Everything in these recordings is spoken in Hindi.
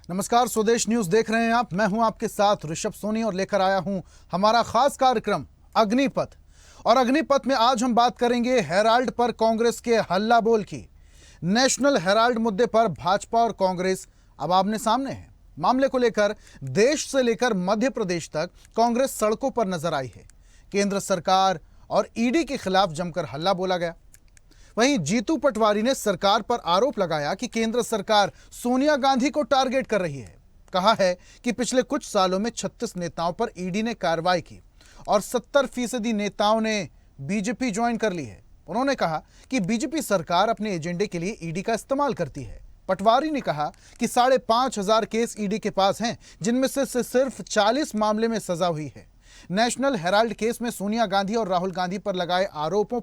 नमस्कार, स्वदेश न्यूज देख रहे हैं आप। मैं हूं आपके साथ ऋषभ सोनी और लेकर आया हूं हमारा खास कार्यक्रम अग्निपथ। और अग्निपथ में आज हम बात करेंगे हेराल्ड पर कांग्रेस के हल्ला बोल की। नेशनल हेराल्ड मुद्दे पर भाजपा और कांग्रेस अब आमने सामने है। मामले को लेकर देश से लेकर मध्य प्रदेश तक कांग्रेस सड़कों पर नजर आई है। केंद्र सरकार और ईडी के खिलाफ जमकर हल्ला बोला गया। वहीं जीतू पटवारी ने सरकार पर आरोप लगाया कि केंद्र सरकार सोनिया गांधी को टारगेट कर रही है। कहा है कि पिछले कुछ सालों में 36 नेताओं पर ईडी ने कार्रवाई की और 70% नेताओं ने बीजेपी ज्वाइन कर ली है। उन्होंने कहा कि बीजेपी सरकार अपने एजेंडे के लिए ईडी का इस्तेमाल करती है। पटवारी ने कहा कि 5,500 केस ईडी के पास हैं, जिनमें से सिर्फ 40 मामले में सजा हुई है। नेशनल हेराल्ड केस में सोनिया गांधी और राहुल गांधी पर लगाए आरोपों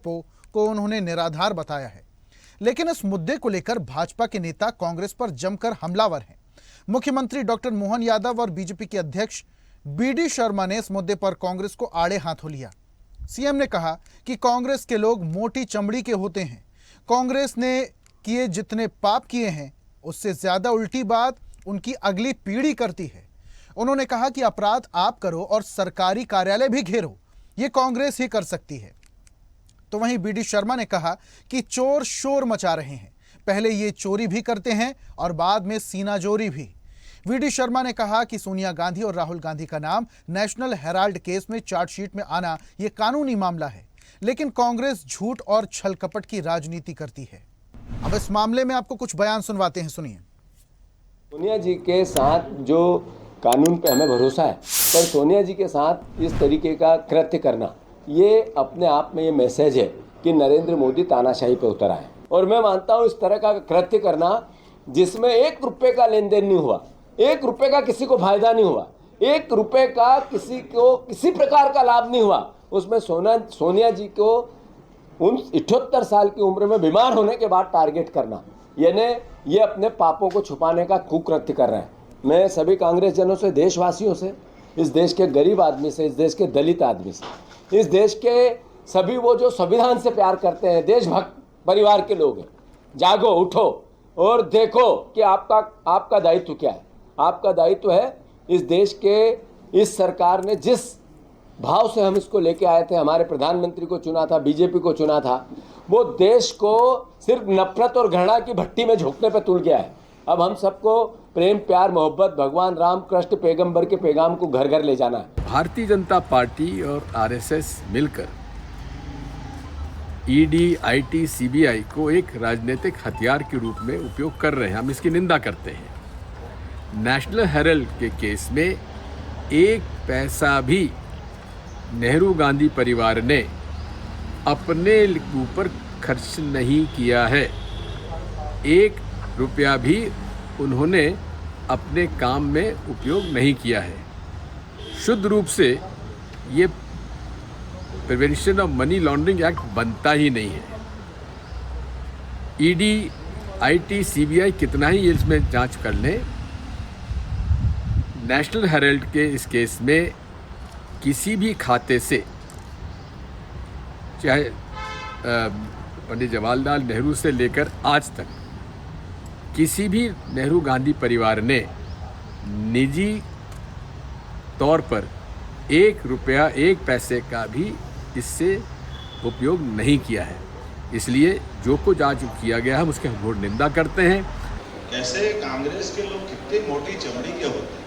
को उन्होंने निराधार बताया है। लेकिन इस मुद्दे को लेकर भाजपा के नेता कांग्रेस पर जमकर हमलावर हैं। मुख्यमंत्री डॉक्टर मोहन यादव और बीजेपी के अध्यक्ष बीडी शर्मा ने इस मुद्दे पर कांग्रेस को आड़े हाथों लिया। सीएम ने कहा कि कांग्रेस के लोग मोटी चमड़ी के होते हैं। कांग्रेस ने किए जितने पाप किए हैं, उससे ज्यादा उल्टी बात उनकी अगली पीढ़ी करती है। उन्होंने कहा कि अपराध आप करो और सरकारी कार्यालय भी घेरो, ये कांग्रेस ही कर सकती है। तो वहीं बीडी शर्मा ने कहा कि चोर शोर मचा रहे हैं, पहले ये चोरी भी करते हैं और बाद में सीनाजोरी भी। बीडी शर्मा ने कहा कि सोनिया गांधी और राहुल गांधी का नाम नेशनल हेराल्ड केस में चार्जशीट में आना यह कानूनी मामला है, लेकिन कांग्रेस झूठ और छल कपट की राजनीति करती है। अब इस मामले में आपको कुछ बयान सुनवाते हैं, सुनिए। सोनिया जी के साथ जो कानून पे हमें भरोसा है, पर सोनिया जी के साथ इस तरीके का कृत्य करना, ये अपने आप में ये मैसेज है कि नरेंद्र मोदी तानाशाही पे उतर आए। और मैं मानता हूँ इस तरह का कृत्य करना जिसमें 1 रुपये का लेन देन नहीं हुआ, 1 रुपये का किसी को फायदा नहीं हुआ, 1 रुपये का किसी को किसी प्रकार का लाभ नहीं हुआ, उसमें सोनिया जी को उन 78 साल की उम्र में बीमार होने के बाद टारगेट करना, यानी ये अपने पापों को छुपाने का कुकृत्य कर रहे हैं। मैं सभी कांग्रेस जनों से, देशवासियों से, इस देश के गरीब आदमी से, इस देश के दलित आदमी से, इस देश के सभी वो जो संविधान से प्यार करते हैं, देशभक्त परिवार के लोग हैं, जागो, उठो और देखो कि आपका दायित्व क्या है। आपका दायित्व है इस देश के, इस सरकार ने जिस भाव से हम इसको लेके आए थे, हमारे प्रधानमंत्री को चुना था, बीजेपी को चुना था, वो देश को सिर्फ नफरत और घृणा की भट्टी में झोंकने पर तुल गया है। अब हम सबको प्रेम, प्यार, मोहब्बत, भगवान राम, कृष्ण, पैगंबर के पैगाम को घर घर ले जाना है। भारतीय जनता पार्टी और आरएसएस मिलकर ईडी, आईटी, सीबीआई को एक राजनीतिक हथियार के रूप में उपयोग कर रहे हैं। हम इसकी निंदा करते हैं। नेशनल हेराल्ड के केस में 1 पैसा भी नेहरू गांधी परिवार ने अपने ऊपर खर्च नहीं किया है। 1 रुपया भी उन्होंने अपने काम में उपयोग नहीं किया है। शुद्ध रूप से ये prevention of money laundering act बनता ही नहीं है। ईडी, आईटी, सीबीआई कितना ही इसमें जांच कर लें, नेशनल हेराल्ड के इस केस में किसी भी खाते से, चाहे पंडित जवाहरलाल नेहरू से लेकर आज तक, किसी भी नेहरू गांधी परिवार ने निजी तौर पर 1 रुपया, 1 पैसे का भी इससे उपयोग नहीं किया है। इसलिए जो कुछ आज किया गया है, हम उसके घोर निंदा करते हैं। कैसे कांग्रेस के लोग कितनी मोटी चमड़ी के होते हैं,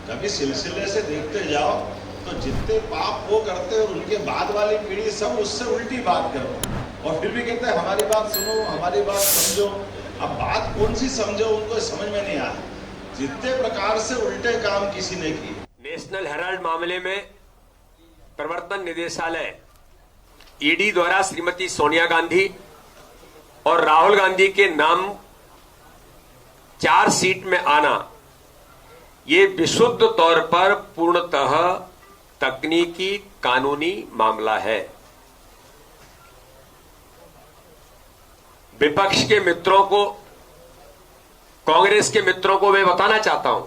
कभी सिलसिले से देखते जाओ तो जितने पाप वो करते हैं उनके बाद वाली पीढ़ी सब उससे उल्टी बात करते हैं, और फिर भी कहते हैं हमारी बात सुनो, हमारी बात समझो। अब बात कौन सी समझो, उनको समझ में नहीं आया। जितने प्रकार से उल्टे काम किसी ने किए। नेशनल हेराल्ड मामले में प्रवर्तन निदेशालय ईडी द्वारा श्रीमती सोनिया गांधी और राहुल गांधी के नाम चार्जशीट में आना, ये विशुद्ध तौर पर पूर्णतः तकनीकी कानूनी मामला है। विपक्ष के मित्रों को, कांग्रेस के मित्रों को मैं बताना चाहता हूं,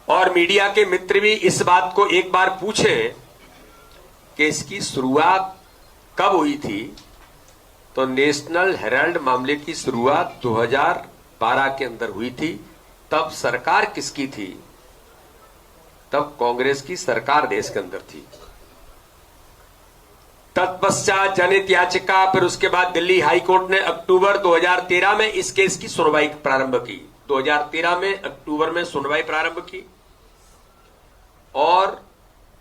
और मीडिया के मित्र भी इस बात को एक बार पूछें कि इसकी शुरुआत कब हुई थी। तो नेशनल हेराल्ड मामले की शुरुआत 2012 के अंदर हुई थी। तब सरकार किसकी थी? तब कांग्रेस की सरकार देश के अंदर थी। तत्पश्चात जनहित याचिका, फिर उसके बाद दिल्ली हाई कोर्ट ने अक्टूबर 2013 में इस केस की सुनवाई प्रारंभ की। 2013 में अक्टूबर में सुनवाई प्रारंभ की और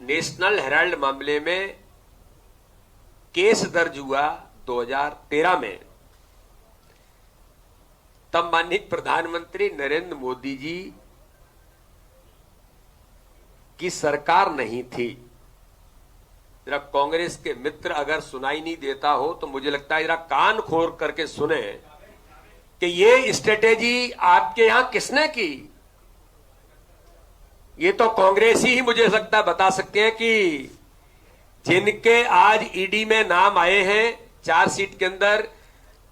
नेशनल हेराल्ड मामले में केस दर्ज हुआ 2013 में। तब माननीय प्रधानमंत्री नरेंद्र मोदी जी की सरकार नहीं थी। जरा कांग्रेस के मित्र अगर सुनाई नहीं देता हो तो मुझे लगता है जरा कान खोल करके सुने कि ये स्ट्रेटेजी आपके यहां किसने की। ये तो कांग्रेस ही मुझे लगता है बता सकते हैं कि जिनके आज ईडी में नाम आए हैं चार्जशीट के अंदर,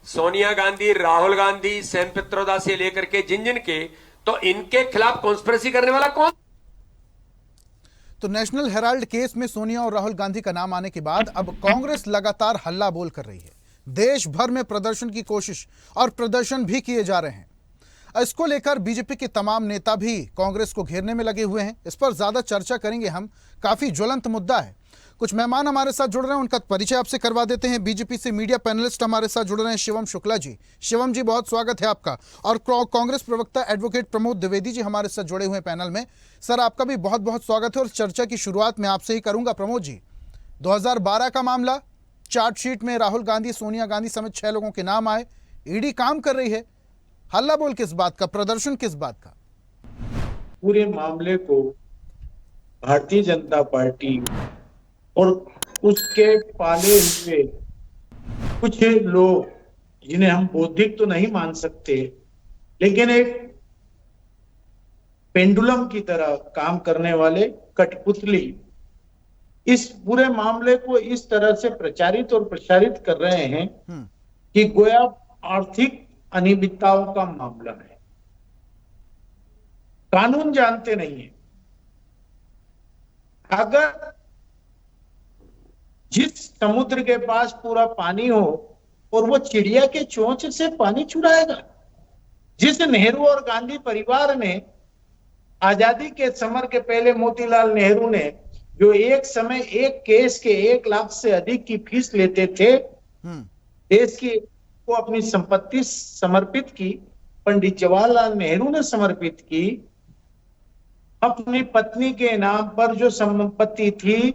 सोनिया गांधी, राहुल गांधी, सैम पित्रोदा से लेकर के जिन के, तो इनके खिलाफ कॉन्स्पिरेसी करने वाला कौन? तो नेशनल हेराल्ड केस में सोनिया और राहुल गांधी का नाम आने के बाद अब कांग्रेस लगातार हल्ला बोल कर रही है। देश भर में प्रदर्शन की कोशिश और प्रदर्शन भी किए जा रहे हैं। इसको लेकर बीजेपी के तमाम नेता भी कांग्रेस को घेरने में लगे हुए हैं। इस पर ज्यादा चर्चा करेंगे हम, काफी ज्वलंत मुद्दा है। कुछ मेहमान हमारे साथ जुड़ रहे हैं, उनका परिचय आपसे करवा देते हैं। बीजेपी से मीडिया पैनलिस्ट हमारे साथ जुड़ रहे हैं शिवम शुक्ला जी। शिवम जी, बहुत स्वागत है आपका। और कांग्रेस प्रवक्ता एडवोकेट प्रमोद द्विवेदी जी हमारे साथ जुड़े हुए हैं पैनल में। सर, आपका भी बहुत बहुत स्वागत है और चर्चा की शुरुआत मैं आपसे ही करूंगा। प्रमोद जी, 2012 का मामला, चार्जशीट में राहुल गांधी, सोनिया गांधी समेत 6 लोगों के नाम आए। ईडी काम कर रही है, हल्ला बोल किस बात का, प्रदर्शन किस बात का? पूरे मामले को भारतीय जनता पार्टी और उसके पाले हुए कुछ लोग, जिन्हें हम बौद्धिक तो नहीं मान सकते, लेकिन एक पेंडुलम की तरह काम करने वाले कठपुतली, इस पूरे मामले को इस तरह से प्रचारित और प्रसारित कर रहे हैं कि गोया आर्थिक अनियमितताओं का मामला है। कानून जानते नहीं है। अगर जिस समुद्र के पास पूरा पानी हो और वो चिड़िया के चोंच से पानी चुराएगा, जिस नेहरू और गांधी परिवार ने आजादी के समर के पहले, मोतीलाल नेहरू ने जो एक समय एक केस के 1 लाख से अधिक की फीस लेते थे, देश की को अपनी संपत्ति समर्पित की, पंडित जवाहरलाल नेहरू ने समर्पित की। अपनी पत्नी के नाम पर जो संपत्ति थी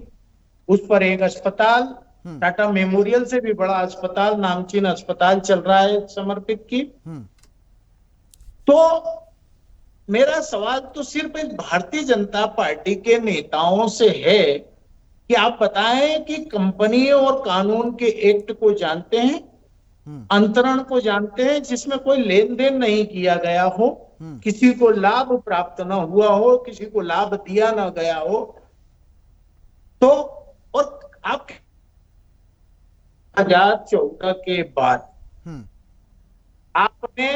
उस पर एक अस्पताल, टाटा मेमोरियल से भी बड़ा अस्पताल, नामचीन अस्पताल चल रहा है, समर्पित की। तो मेरा सवाल तो सिर्फ एक भारतीय जनता पार्टी के नेताओं से है कि आप बताएं कि कंपनी और कानून के एक्ट को जानते हैं, अंतरण को जानते हैं, जिसमें कोई लेन देन नहीं किया गया हो, किसी को लाभ प्राप्त न हुआ हो, किसी को लाभ दिया न गया हो। तो और आप 2014 के बाद आपने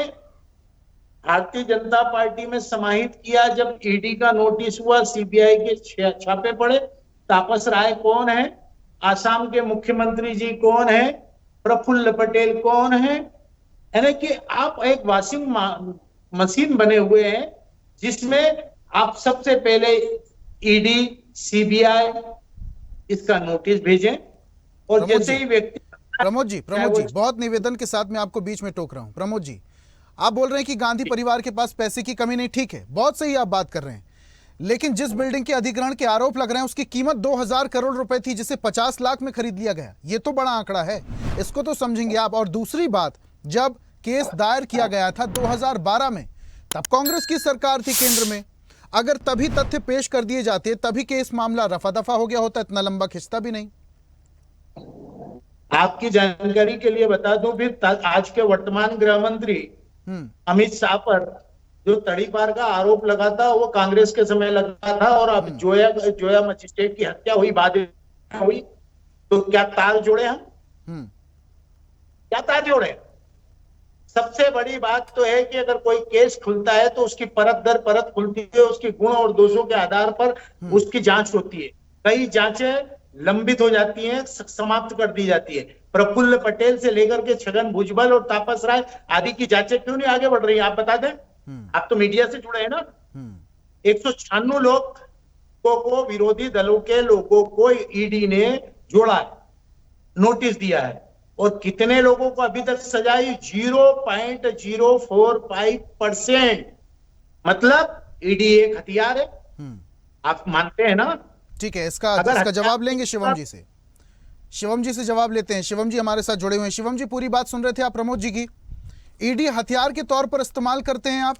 भारतीय जनता पार्टी में समाहित किया। जब ईडी का नोटिस हुआ, सीबीआई के छापे पड़े, तापस राय कौन है, आसाम के मुख्यमंत्री जी कौन है, प्रफुल्ल पटेल कौन है, यानी कि आप एक वॉशिंग मशीन बने हुए हैं जिसमें आप सबसे पहले ईडी, सीबीआई इसका नोटिस भेजें और जैसे ही व्यक्ति। प्रमोद जी, बहुत निवेदन के साथ मैं आपको बीच में टोक रहा हूं। प्रमोद जी, आप बोल रहे हैं कि गांधी परिवार के पास पैसे की कमी नहीं, ठीक है, बहुत सही आप बात कर रहे हैं, लेकिन जिस बिल्डिंग के अधिग्रहण के आरोप लग रहे हैं उसकी कीमत 2000 करोड़ रुपए थी, जिसे 50 लाख में खरीद लिया गया। ये तो बड़ा आंकड़ा है, इसको तो समझेंगे आप। और दूसरी बात, जब केस दायर किया गया था 2012 में, तब कांग्रेस की सरकार थी केंद्र में। अगर तभी तथ्य पेश कर दिए जाते, तभी केस मामला रफा दफा हो गया होता, इतना लंबा खिंचता भी नहीं। आपकी जानकारी के लिए बता दूं, फिर आज के वर्तमान गृह मंत्री अमित शाह पर जो तड़ीपार का आरोप लगा था वो कांग्रेस के समय लगा था, और अब जोया मजिस्ट्रेट की हत्या हुई, बाद हुई, तो क्या तार जोड़े हम? क्या तार जोड़े? सबसे बड़ी बात तो है कि अगर कोई केस खुलता है तो उसकी परत दर परत खुलती है, उसके गुण और दोषों के आधार पर उसकी जांच होती है। कई जांचें लंबित हो जाती हैं, समाप्त कर दी जाती है। प्रफुल्ल पटेल से लेकर के छगन भुजबल और तापस राय आदि की जांचें क्यों नहीं आगे बढ़ रही है, आप बता दें? आप तो मीडिया से जुड़े हैं ना। 196 लोगों को, विरोधी दलों के लोगों को ईडी ने जोड़ा है, नोटिस दिया है, और कितने लोगों को अभी तक सजाई? 0.045%। मतलब ईडी एक हथियार है, आप मानते हैं ना? ठीक है, इसका जवाब लेंगे शिवम जी से। शिवम जी से जवाब लेते हैं। शिवम जी हमारे साथ जुड़े हुए हैं। शिवम जी, पूरी बात सुन रहे थे आप प्रमोद जी की। ईडी हथियार के तौर पर इस्तेमाल करते हैं आप?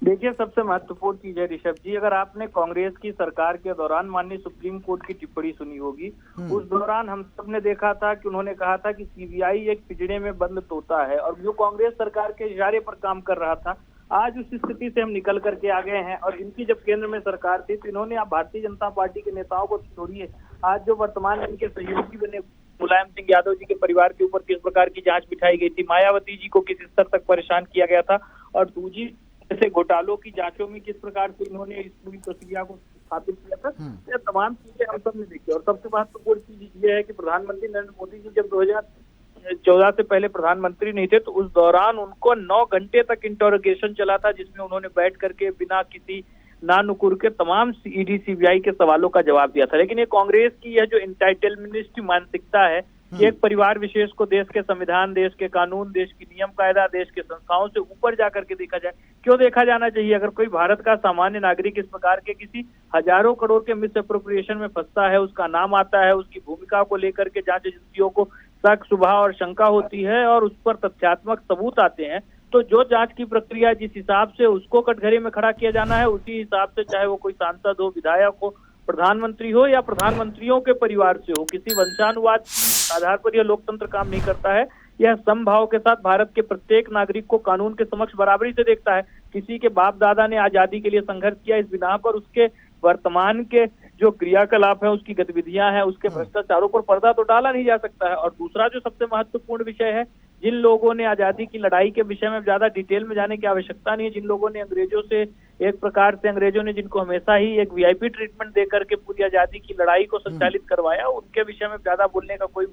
देखिए, सबसे महत्वपूर्ण चीज है ऋषभ जी, अगर आपने कांग्रेस की सरकार के दौरान माननीय सुप्रीम कोर्ट की टिप्पणी सुनी होगी, उस दौरान हम सब ने देखा था कि उन्होंने कहा था कि सीबीआई एक पिंजरे में बंद तोता है, और जो कांग्रेस सरकार के इशारे पर काम कर रहा था, आज उस स्थिति से हम निकल करके आ गए हैं। और इनकी जब केंद्र में सरकार थी तो इन्होंने आप भारतीय जनता पार्टी के नेताओं को छोड़िए, आज जो वर्तमान में इनके सहयोगी बने मुलायम सिंह यादव जी के परिवार के ऊपर किस प्रकार की जांच बिठाई गई थी, मायावती जी को किस स्तर तक परेशान किया गया था, और 2G जैसे घोटालों की जांचों में किस प्रकार से इन्होंने इस पूरी प्रक्रिया को स्थापित किया था, ये तमाम चीजें हम सब ने देखी। और सबसे महत्वपूर्ण चीज ये है कि प्रधानमंत्री नरेंद्र मोदी जी जब 2014 से पहले प्रधानमंत्री नहीं थे, तो उस दौरान उनको 9 घंटे तक इंटरोगेशन चला था, जिसमें उन्होंने बैठ करके बिना किसी नानुकुर के तमाम ईडी सीबीआई के सवालों का जवाब दिया था। लेकिन ये कांग्रेस की यह जो एंटाइटलमेंट मानसिकता है कि एक परिवार विशेष को देश के संविधान, देश के कानून, देश की नियम कायदा, देश के संस्थाओं से ऊपर जाकर के देखा जाए, क्यों देखा जाना चाहिए? अगर कोई भारत का सामान्य नागरिक इस प्रकार के किसी हजारों करोड़ के मिस अप्रोप्रिएशन में फंसता है, उसका नाम आता है, उसकी भूमिका को लेकर के जांच एजेंसियों को शक, शुबा और शंका होती है, और उस पर तथ्यात्मक सबूत आते हैं, तो जो जांच की प्रक्रिया जिस हिसाब से उसको कटघरे में खड़ा किया जाना है, उसी हिसाब से, चाहे वो कोई सांसद हो, विधायक हो, प्रधानमंत्री हो, या प्रधानमंत्रियों के परिवार से हो, किसी वंशानुवाद के आधार पर यह लोकतंत्र काम नहीं करता है। यह समभाव के साथ भारत के प्रत्येक नागरिक को कानून के समक्ष बराबरी से देखता है। किसी के बाप दादा ने आजादी के लिए संघर्ष किया, इस बिना पर उसके वर्तमान के जो क्रियाकलाप है, उसकी गतिविधियां हैं, उसके भ्रष्टाचारों पर पर्दा तो डाला नहीं जा सकता है। और दूसरा जो सबसे महत्वपूर्ण विषय है, जिन लोगों ने आजादी की लड़ाई के विषय में ज्यादा डिटेल में जाने की आवश्यकता नहीं है, जिन लोगों ने अंग्रेजों से एक प्रकार से, अंग्रेजों ने जिनको हमेशा ही एक वीआईपी ट्रीटमेंट दे करके पूरी आजादी की लड़ाई को संचालित करवाया, उनके विषय में ज्यादा बोलने का कोई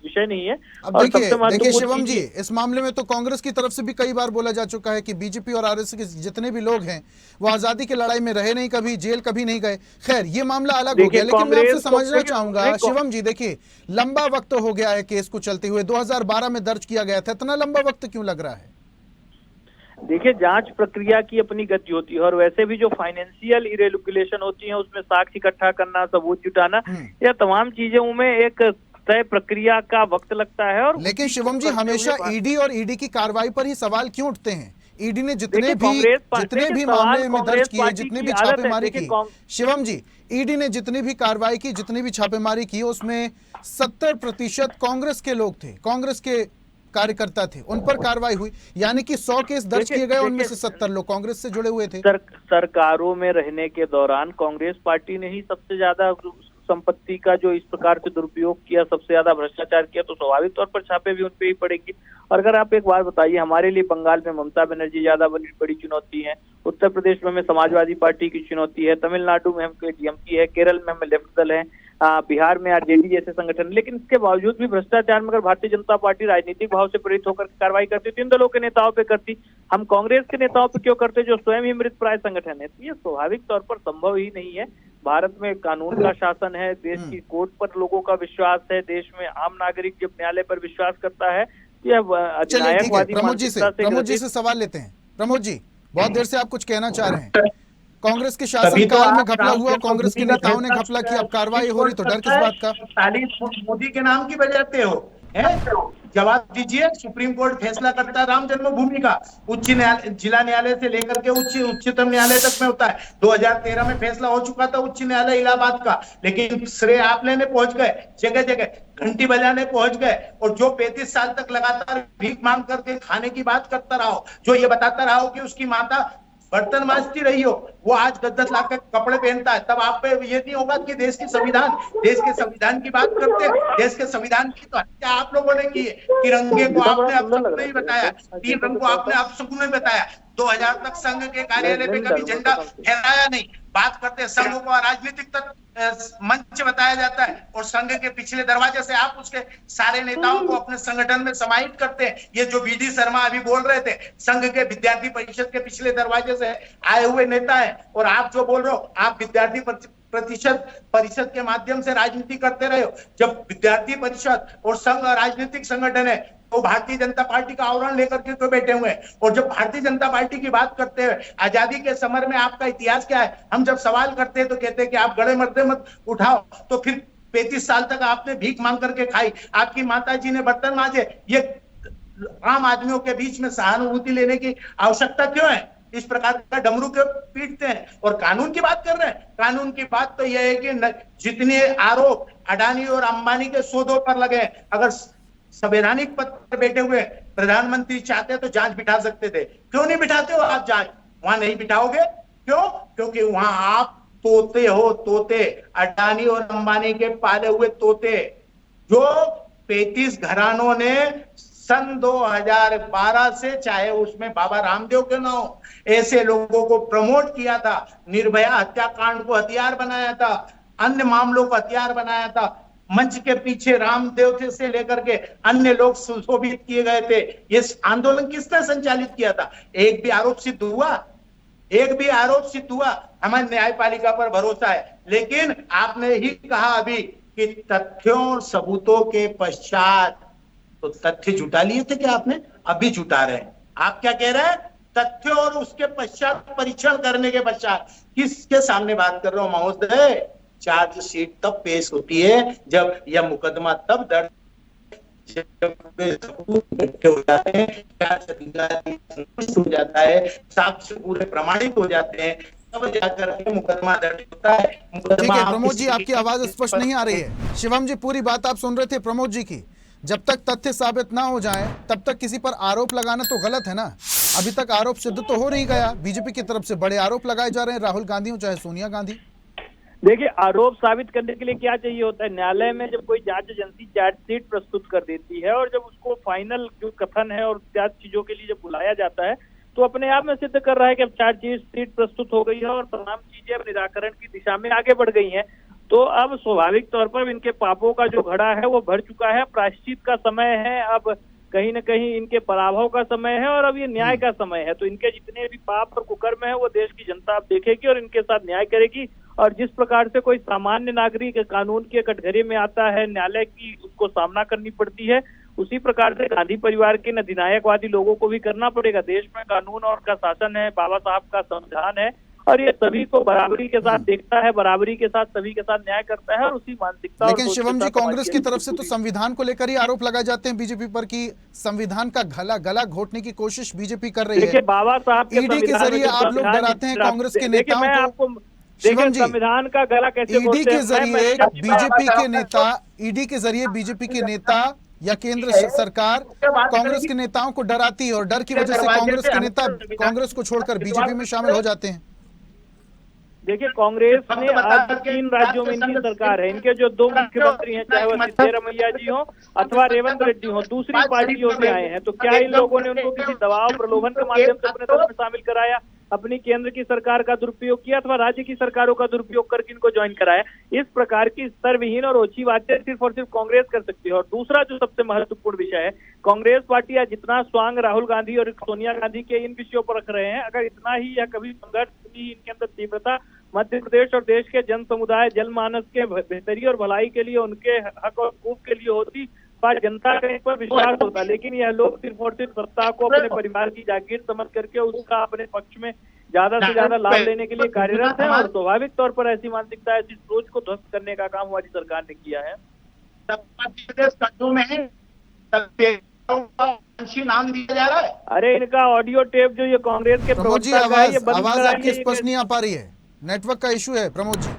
विषय नहीं है। अब देखिए शिवम जी, इस मामले में तो कांग्रेस की तरफ से भी कई बार बोला जा चुका है कि बीजेपी और आरएसएस के जितने भी लोग हैं वो आजादी की लड़ाई में रहे नहीं, कभी जेल कभी नहीं गए। खैर, ये मामला अलग हो गया, लेकिन मैं आपसे समझना चाहूंगा शिवम जी, देखिए लंबा वक्त हो गया है केस को चलते हुए, 2012 में दर्ज किया गया था, इतना लंबा वक्त क्यों लग रहा है? देखिए, जांच प्रक्रिया की अपनी गति होती है, और वैसे भी जो फाइनेंशियल इरेगुलेशन होती है, उसमें साक्ष्य इकट्ठा करना, सबूत जुटाना, यह तमाम चीजों में एक तय प्रक्रिया का वक्त लगता है। और लेकिन शिवम जी, हमेशा ईडी और ईडी की कार्रवाई पर ही सवाल क्यों उठते हैं? ईडी ने जितने भी मामले में दर्ज किए, जितने भी छापेमारी की, शिवम जी, ईडी ने जितनी भी कार्रवाई की, जितनी भी छापेमारी की, उसमें 70% कांग्रेस के लोग थे, कांग्रेस के कार्यकर्ता थे, उन पर कार्रवाई हुई, यानी कि 100 केस दर्ज किए गए, उनमें से 70 लोग कांग्रेस से जुड़े हुए थे। सरकारों में रहने के दौरान कांग्रेस पार्टी ने ही सबसे ज्यादा संपत्ति का जो इस प्रकार से दुरुपयोग किया, सबसे ज्यादा भ्रष्टाचार किया, तो स्वाभाविक तौर पर छापे भी उन पे ही पड़ेंगे। और अगर आप एक बात बताइए, हमारे लिए बंगाल में ममता बनर्जी ज्यादा बड़ी चुनौती है, उत्तर प्रदेश में हमें समाजवादी पार्टी की चुनौती है, तमिलनाडु में हम डीएमके है, केरल में हमें लेफ्ट दल है, बिहार में आरजेडी जैसे संगठन। लेकिन इसके बावजूद भी भ्रष्टाचार में अगर भारतीय जनता पार्टी राजनीतिक भाव से प्रेरित होकर कार्रवाई करती, 3 दलों के नेताओं पे करती, हम कांग्रेस के नेताओं पे क्यों करते, जो स्वयं ही मृत प्राय संगठन है? तो ये स्वाभाविक तौर पर संभव ही नहीं है। भारत में कानून का शासन है, देश की कोर्ट पर लोगों का विश्वास है, देश में आम नागरिक जब न्यायालय पर विश्वास करता है, यह अधिनायकवादी प्रमोद जी से सवाल लेते हैं। प्रमोद जी, बहुत देर से आप कुछ कहना चाह रहे हैं। कांग्रेस के शासनकाल में घपला हुआ, कांग्रेस के नेताओं ने घपला किया, अब कार्रवाई हो रही, तो डर किस बात का? मोदी के नाम की बजाते हो, जवाब दीजिए। सुप्रीम कोर्ट फैसला करता है राम जन्मभूमि का, उच्च न्यायालय, जिला न्यायालय से लेकर के उच्चतम न्यायालय तक में होता है। 2013 में फैसला हो चुका था उच्च न्यायालय इलाहाबाद का, लेकिन श्रेय आप लेने पहुंच गए, जगह जगह घंटी बजाने पहुंच गए, और जो 35 साल तक लगातार भीख मांग करके खाने की बात करता रहा हो, जो ये बताता रहा हो कि उसकी माता बर्तन मांजती रही हो, वो आज 10-10 लाख के कपड़े पहनता है, तब आप पे ये नहीं होगा कि देश के संविधान की बात करते हैं। देश के संविधान की तो हत्या आप लोगों ने की है। तिरंगे को आपने अपशकुन नहीं बताया, 3 रंग को आपने अपशकुन नहीं बताया, 2000 तक संघ के कार्यालय पे कभी झंडा फहराया नहीं। बात करते हैं संघ को राजनीतिक मंच बताया जाता है और संघ के पिछले दरवाजे से आप उसके सारे नेताओं को अपने संगठन में समाहित करते हैं। ये जो वीडी शर्मा अभी बोल रहे थे, संघ के विद्यार्थी परिषद के पिछले दरवाजे से आए हुए नेता है, और आप जो बोल रहे हो, आप विद्यार्थी परिषद के माध्यम से राजनीति करते रहे हो। जब विद्यार्थी परिषद और संघ राजनीतिक संगठन है तो भारतीय जनता पार्टी का आवरण लेकर के क्यों बैठे हुए हैं? और जब भारतीय जनता पार्टी की बात करते हैं, आजादी के समर में आपका इतिहास क्या है? हम जब सवाल करते हैं तो कहते हैं कि आप गड़े मरते मत उठाओ। तो फिर 35 साल तक आपने भीख मांग करके खाई, आपकी माताजी ने बर्तन मांजे। ये आम आदमियों के बीच में सहानुभूति लेने की आवश्यकता क्यों है? इस प्रकार का डमरू क्यों पीटते हैं? और कानून की बात कर रहे हैं। कानून की बात तो यह है कि जितने आरोप अडानी और अंबानी के सौदों पर लगे, अगर संवैधानिक पद पर बैठे हुए प्रधानमंत्री चाहते तो जांच बिठा सकते थे। क्यों नहीं बिठाते हो आप जांच? वहां नहीं बिठाओगे क्यों? क्योंकि वहां आप तोते हो, तोते, अडानी और अंबानी के पाले हुए तोते, जो 35 घरानों ने सन 2012 से, चाहे उसमें बाबा रामदेव के ना हो, ऐसे लोगों को प्रमोट किया था, निर्भया हत्याकांड को हथियार बनाया था, अन्य मामलों को हथियार बनाया था। मंच के पीछे रामदेव से लेकर के अन्य लोग सुशोभित किए गए थे। ये आंदोलन किसने संचालित किया था? एक भी आरोप सिद्ध हुआ? एक भी आरोप सिद्ध हुआ? हमारी न्यायपालिका पर भरोसा है। लेकिन आपने ही कहा अभी कि तथ्यों और सबूतों के पश्चात, तो तथ्य जुटा लिए थे क्या आपने? अभी जुटा रहे हैं। आप क्या कह रहे हैं? तथ्यों और उसके पश्चात परीक्षण करने के पश्चात। किसके सामने बात कर रहे हो महोदय? चार्जशीट तब पेश होती है जब यह मुकदमा तब दर्ज हो जाते हैं, संतुष्ट हो जाता है, साक्ष्य पूरे प्रमाणित हो जाते हैं, तब जाकर के मुकदमा दर्ज होता है। ठीक है प्रमोद जी, आपकी आवाज स्पष्ट नहीं आ रही है। शिवम जी, पूरी बात आप सुन रहे थे प्रमोद जी की। जब तक तथ्य साबित ना हो जाए तब तक किसी पर आरोप लगाना तो गलत है ना। अभी तक आरोप सिद्ध तो हो नहीं गया। बीजेपी की तरफ से बड़े आरोप लगाए जा रहे हैं, राहुल गांधी हो चाहे सोनिया गांधी। देखिए, आरोप साबित करने के लिए क्या चाहिए होता है? न्यायालय में जब कोई जांच एजेंसी चार्जशीट प्रस्तुत कर देती है और जब उसको फाइनल जो कथन है और त्याग चीजों के लिए जब बुलाया जाता है तो अपने आप में सिद्ध कर रहा है कि अब चार्जशीट प्रस्तुत हो गई है और तमाम चीजें अब निराकरण की दिशा में आगे बढ़ गई हैं। तो अब स्वाभाविक तौर पर इनके पापों का जो घड़ा है वो भर चुका है। प्रायश्चित का समय है, अब कहीं न कहीं इनके पराभव का समय है और अब ये न्याय का समय है। तो इनके जितने भी पाप और कुकर्म है वो देश की जनता अब देखेगी और इनके साथ न्याय करेगी। और जिस प्रकार से कोई सामान्य नागरिक कानून के कटघरे में आता है, न्यायालय की उसको सामना करनी पड़ती है, उसी प्रकार से गांधी परिवार के अधिनायकवादी लोगों को भी करना पड़ेगा। देश में कानून और का शासन है, बाबा साहब का संविधान है और ये सभी को बराबरी के साथ देखता है, बराबरी के साथ सभी के साथ न्याय करता है और उसी मानसिकता। लेकिन शिवम जी, कांग्रेस की तरफ से तो संविधान को लेकर ही आरोप लगाए जाते हैं बीजेपी पर कि संविधान का गला घोटने की कोशिश बीजेपी कर रही है। देखिए, बाबा साहब ईडी के जरिए आप लोग डराते हैं कांग्रेस के नेताओं को। शिवम जी, संविधान का गला कैसे ईडी के जरिए बीजेपी के नेता, ईडी के जरिए बीजेपी के नेता या केंद्र सरकार कांग्रेस के नेताओं को डराती है और डर की वजह से कांग्रेस के नेता कांग्रेस को छोड़कर बीजेपी में शामिल हो जाते हैं। देखिए, कांग्रेस में आज 3 राज्यों में इनकी सरकार है। इनके जो 2 मुख्यमंत्री हैं, चाहे वह सिद्धरामैया जी हो अथवा रेवंत रेड्डी हो, दूसरी पार्टियों से आए हैं। तो क्या इन लोगों ने उनको किसी दबाव प्रलोभन के माध्यम से अपने दल में शामिल कराया, अपनी केंद्र की सरकार का दुरुपयोग किया अथवा राज्य की सरकारों का दुरुपयोग करके इनको ज्वाइन कराया? इस प्रकार की स्तरविहीन और ओछी बातें सिर्फ और सिर्फ कांग्रेस कर सकती है। और दूसरा जो सबसे महत्वपूर्ण विषय है, कांग्रेस पार्टी आज जितना स्वांग राहुल गांधी और सोनिया गांधी के इन विषयों पर रख रहे हैं, अगर इतना ही या कभी संघर्ष की इनके अंदर तीव्रता मध्य प्रदेश और देश के जन समुदाय जनमानस के बेहतरी और भलाई के लिए, उनके हक और खूब के लिए होती, पर जनता का इस पर विश्वास होता। लेकिन यह लोग सिर्फ और सिर्फ सत्ता को अपने परिवार की जागीर समझ करके उसका अपने पक्ष में ज्यादा से ज्यादा लाभ लेने के लिए कार्यरत है और स्वाभाविक तौर पर ऐसी मानसिकता, ऐसी सोच को ध्वस्त करने का काम हमारी सरकार ने किया है। नाम दिया जा रहा है। अरे, इनका ऑडियो टेप जो ये कांग्रेस के प्रमोद जी, आवाज आपकी स्पष्ट नहीं आ पा रही है, नेटवर्क का इशू है। प्रमोद जी,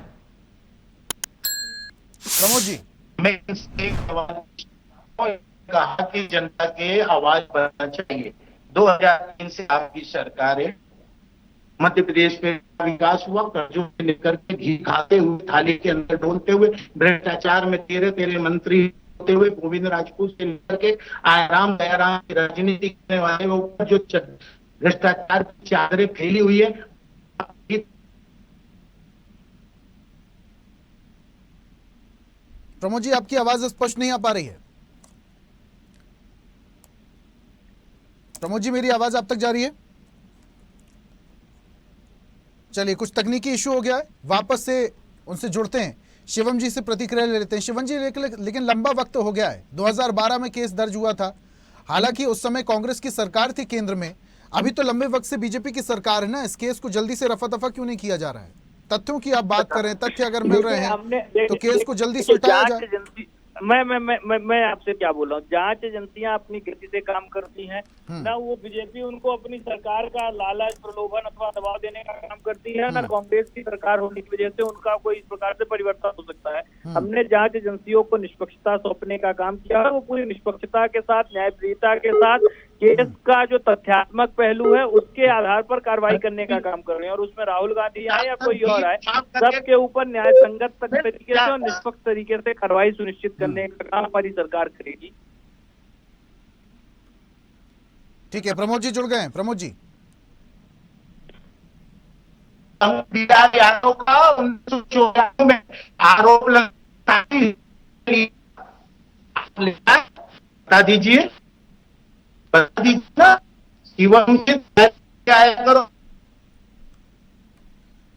प्रमोद जी, कहा कि जनता के आवाज बनना चाहिए। 2003 से आपकी सरकार है, मध्य प्रदेश में विकास हुआ, कर्जों से लेकर के घी खाते हुए, थाली के अंदर डोलते हुए, भ्रष्टाचार में 13 मंत्री होते हुए, गोविंद राजपूत से लेकर के आराम दयाराम की राजनीति करने वाले ऊपर जो भ्रष्टाचार की चादरें फैली हुई है। प्रमोद जी, आपकी आवाज स्पष्ट नहीं आ पा रही है। प्रमोद जी, मेरी आवाज आप तक जा रही है? चलिए, कुछ तकनीकी इशू हो गया है, वापस से उनसे जुड़ते हैं, शिवम जी से प्रतिक्रिया ले लेते हैं। शिवम जी, लेकिन लंबा वक्त हो गया है, 2012 में केस दर्ज हुआ था, हालांकि उस समय कांग्रेस की सरकार थी केंद्र में, अभी तो लंबे वक्त से बीजेपी की सरकार है ना, इस केस को जल्दी से रफा दफा क्यों नहीं किया जा रहा है? तथ्यों की आप बात कर रहे हैं, तथ्य अगर मिल रहे हैं तो केस को जल्दी सुलझाया जाए। मैं आपसे क्या बोल रहा हूँ, जांच एजेंसियां अपनी गति से काम करती हैं ना, वो बीजेपी उनको अपनी सरकार का लालच, प्रलोभन अथवा दबाव देने का काम करती है ना, कांग्रेस की सरकार होने की वजह से उनका कोई इस प्रकार से परिवर्तन हो सकता है। हमने जांच एजेंसियों को निष्पक्षता सौंपने का काम किया है, वो पूरी निष्पक्षता के साथ, न्यायप्रियता के साथ केस का जो तथ्यात्मक पहलू है उसके आधार पर कार्रवाई करने का काम कर रहे हैं, और उसमें राहुल गांधी आए या कोई और आए, सबके ऊपर न्याय संगत तरीके से और निष्पक्ष तरीके से कार्रवाई सुनिश्चित करने का काम हमारी सरकार करेगी। ठीक है, प्रमोद जी जुड़ गए हैं। प्रमोद जी, यादव का 1994 में आरोप बता दीजिए ना, करो।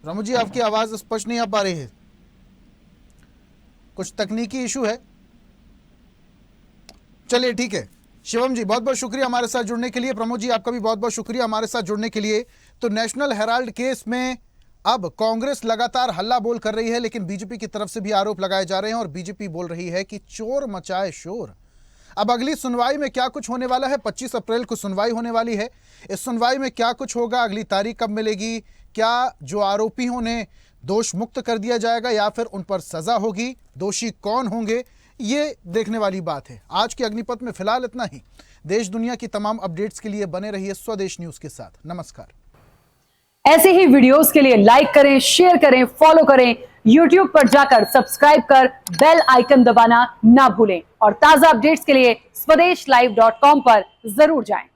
प्रमोद जी, आपकी आवाज स्पष्ट नहीं आ पा रही है, कुछ तकनीकी इशू है। चलिए ठीक है, शिवम जी बहुत बहुत शुक्रिया हमारे साथ जुड़ने के लिए। प्रमोद जी, आपका भी बहुत बहुत शुक्रिया हमारे साथ जुड़ने के लिए। तो नेशनल हेराल्ड केस में अब कांग्रेस लगातार हल्ला बोल कर रही है, लेकिन बीजेपी की तरफ से भी आरोप लगाए जा रहे हैं और बीजेपी बोल रही है कि चोर मचाए शोर। अब अगली सुनवाई में क्या कुछ होने वाला है, 25 अप्रैल को सुनवाई होने वाली है। इस सुनवाई में क्या कुछ होगा, अगली तारीख कब मिलेगी, क्या जो आरोपियों ने दोष मुक्त कर दिया जाएगा या फिर उन पर सजा होगी, दोषी कौन होंगे, ये देखने वाली बात है। आज के अग्निपथ में फिलहाल इतना ही। देश दुनिया की तमाम अपडेट्स के लिए बने रहिए स्वदेश न्यूज के साथ। नमस्कार। ऐसे ही वीडियोस के लिए लाइक करें, शेयर करें, फॉलो करें, YouTube पर जाकर सब्सक्राइब कर बेल आइकन दबाना ना भूलें और ताजा अपडेट्स के लिए स्वदेशलाइव.com पर जरूर जाएं।